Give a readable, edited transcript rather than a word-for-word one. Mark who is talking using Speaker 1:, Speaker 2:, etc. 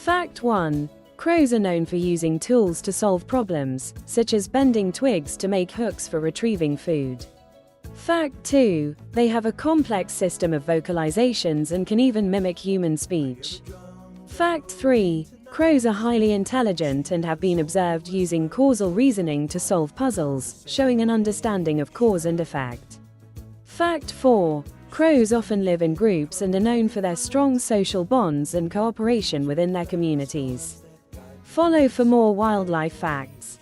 Speaker 1: Fact 1. Crows are known for using tools to solve problems, such as bending twigs to make hooks for retrieving food. Fact 2. They have a complex system of vocalizations and can even mimic human speech. Fact 3. Crows are highly intelligent and have been observed using causal reasoning to solve puzzles, showing an understanding of cause and effect. Fact 4. Crows often live in groups and are known for their strong social bonds and cooperation within their communities. Follow for more wildlife facts.